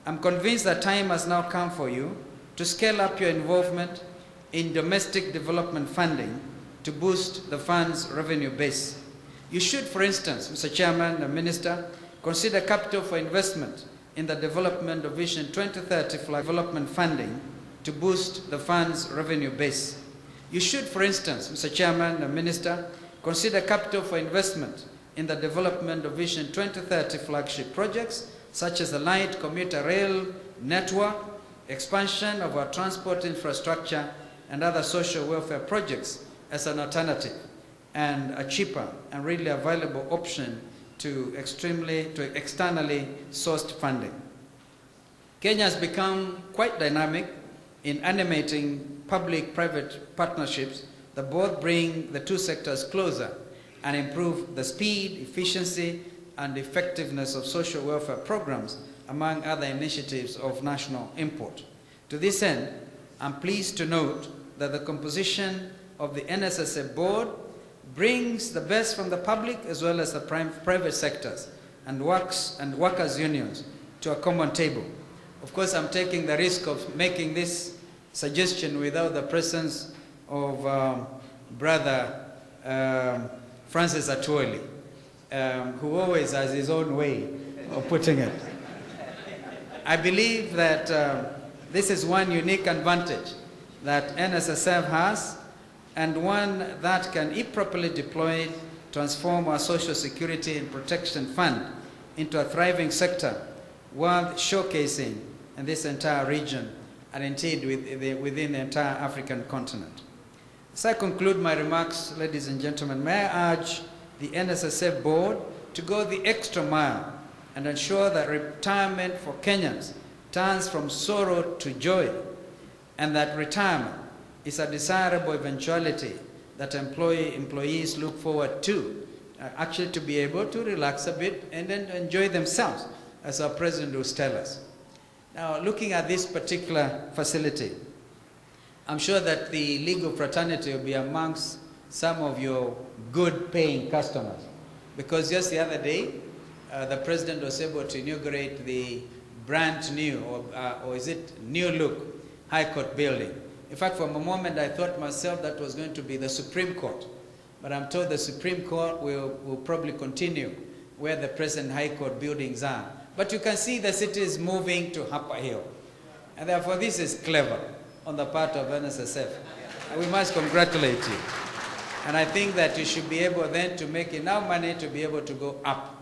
I'm convinced that time has now come for you to scale up your involvement in domestic development funding to boost the fund's revenue base. You should, for instance, Mr. Chairman and Minister, consider capital for investment in the development of Vision 2030 flag development funding to boost the fund's revenue base. You should, for instance, Mr. Chairman and Minister, consider capital for investment in the development of Vision 2030 flagship projects such as the light commuter rail network, expansion of our transport infrastructure, and other social welfare projects as an alternative and a cheaper and readily available option to externally sourced funding. Kenya has become quite dynamic in animating public-private partnerships that both bring the two sectors closer and improve the speed, efficiency, and effectiveness of social welfare programs, among other initiatives of national import. To this end, I'm pleased to note that the composition of the NSSF board brings the best from the public as well as the private sectors and workers' unions to a common table. Of course, I'm taking the risk of making this suggestion without the presence of Brother Francis Atwoli, who always has his own way of putting it. I believe that this is one unique advantage that NSSF has, and one that can, if properly deployed, transform our Social Security and Protection Fund into a thriving sector worth showcasing in this entire region and indeed within the entire African continent. As I conclude my remarks, ladies and gentlemen, may I urge the NSSF board to go the extra mile and ensure that retirement for Kenyans turns from sorrow to joy, and that retirement is a desirable eventuality that employees look forward to, actually to be able to relax a bit and then enjoy themselves, as our president will tell us. Now, looking at this particular facility, I'm sure that the legal fraternity will be amongst some of your good paying customers, because just the other day, the president was able to inaugurate the brand new, or is it new look, High Court building. In fact, for a moment, I thought myself that was going to be the Supreme Court. But I'm told the Supreme Court will probably continue where the present High Court buildings are. But you can see the city is moving to Upper Hill. And therefore, this is clever on the part of NSSF. And we must congratulate you. And I think that you should be able then to make enough money to be able to go up.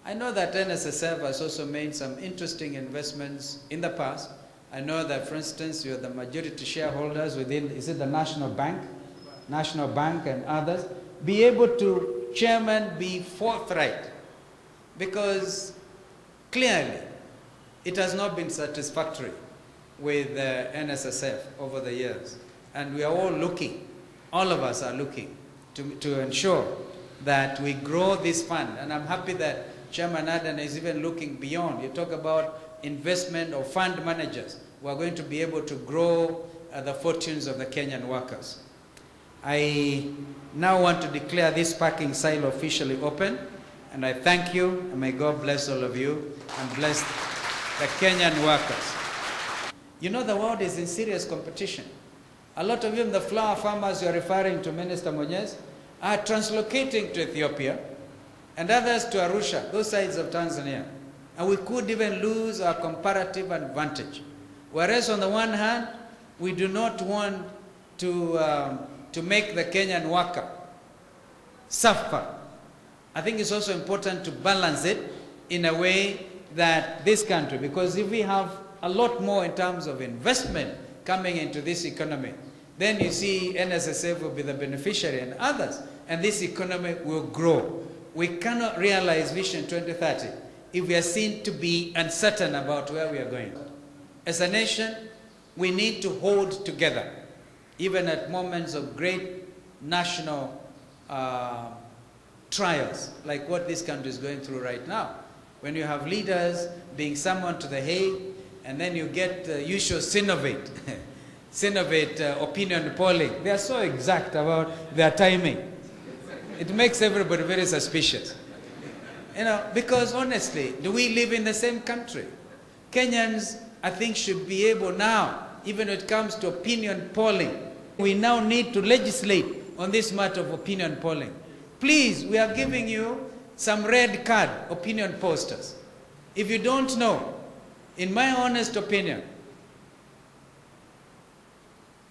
I know that NSSF has also made some interesting investments in the past. I know that, for instance, you're the majority shareholders within, is it the National Bank? National Bank and others. Be able to, Chairman, be forthright, because clearly it has not been satisfactory with NSSF over the years. And we are all looking, all of us are looking to ensure that we grow this fund. And I'm happy that Chairman Adan is even looking beyond. You talk about investment of fund managers who are going to be able to grow the fortunes of the Kenyan workers. I now want to declare this parking silo officially open, and I thank you, and may God bless all of you and bless the Kenyan workers. You know, the world is in serious competition. A lot of you, the flower farmers you are referring to, Minister Monyes, are translocating to Ethiopia, and others to Arusha, those sides of Tanzania. And we could even lose our comparative advantage. Whereas on the one hand, we do not want to make the Kenyan worker suffer. I think it's also important to balance it in a way that this country, because if we have a lot more in terms of investment coming into this economy, then you see NSSF will be the beneficiary and others, and this economy will grow. We cannot realize Vision 2030 if we are seen to be uncertain about where we are going. As a nation, we need to hold together, even at moments of great national trials, like what this country is going through right now. When you have leaders being summoned to the Hague, and then you get the usual Synovate opinion polling. They are so exact about their timing. It makes everybody very suspicious. You know, because honestly, do we live in the same country? Kenyans, I think, should be able now, even when it comes to opinion polling, we now need to legislate on this matter of opinion polling. Please, we are giving you some red card opinion posters. If you don't know, in my honest opinion,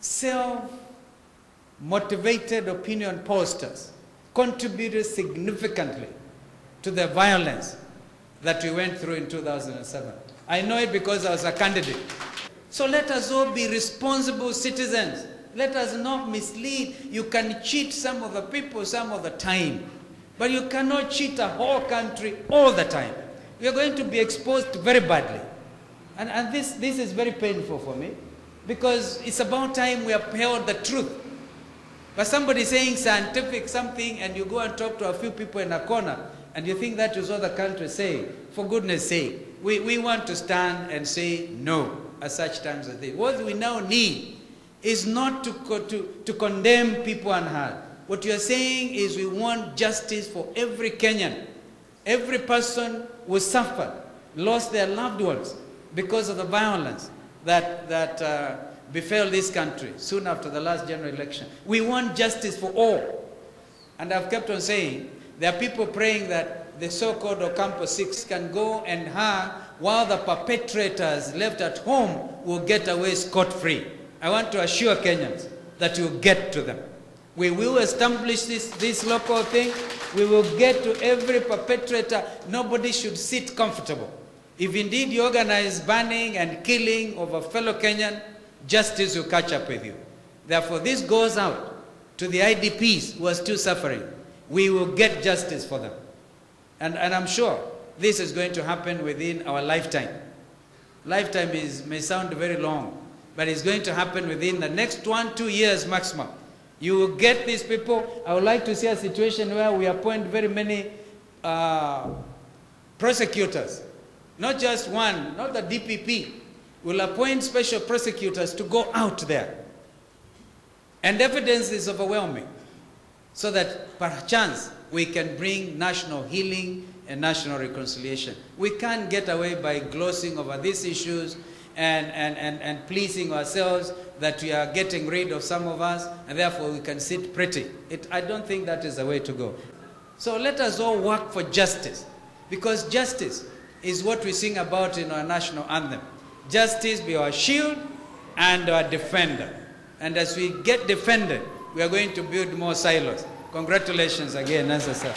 self-motivated opinion posters contributed significantly to the violence that we went through in 2007. I know it because I was a candidate. So let us all be responsible citizens. Let us not mislead. You can cheat some of the people some of the time, but you cannot cheat a whole country all the time. We are going to be exposed very badly. And this is very painful for me, because it's about time we upheld the truth. But somebody saying scientific something, and you go and talk to a few people in a corner, and you think that is what the country is saying. For goodness sake, we want to stand and say no at such times as this. What we now need is not to condemn people unheard. What you are saying is we want justice for every Kenyan. Every person who suffered, lost their loved ones because of the violence that befell this country soon after the last general election. We want justice for all. And I've kept on saying, there are people praying that the so-called Ocampo 6 can go and hang while the perpetrators left at home will get away scot-free. I want to assure Kenyans that you will get to them. We will establish this local thing. We will get to every perpetrator. Nobody should sit comfortable. If indeed you organize burning and killing of a fellow Kenyan, justice will catch up with you. Therefore, this goes out to the IDPs who are still suffering. We will get justice for them. And I'm sure this is going to happen within our lifetime. Lifetime may sound very long, but it's going to happen within the next 1-2 years maximum. You will get these people. I would like to see a situation where we appoint very many prosecutors. Not just one, not the DPP. We'll appoint special prosecutors to go out there. And evidence is overwhelming, so that perchance we can bring national healing and national reconciliation. We can't get away by glossing over these issues and pleasing ourselves that we are getting rid of some of us, and therefore we can sit pretty. I don't think that is the way to go. So let us all work for justice, because justice is what we sing about in our national anthem. Justice be our shield and our defender. And as we get defended, we are going to build more silos. Congratulations again, NSSF.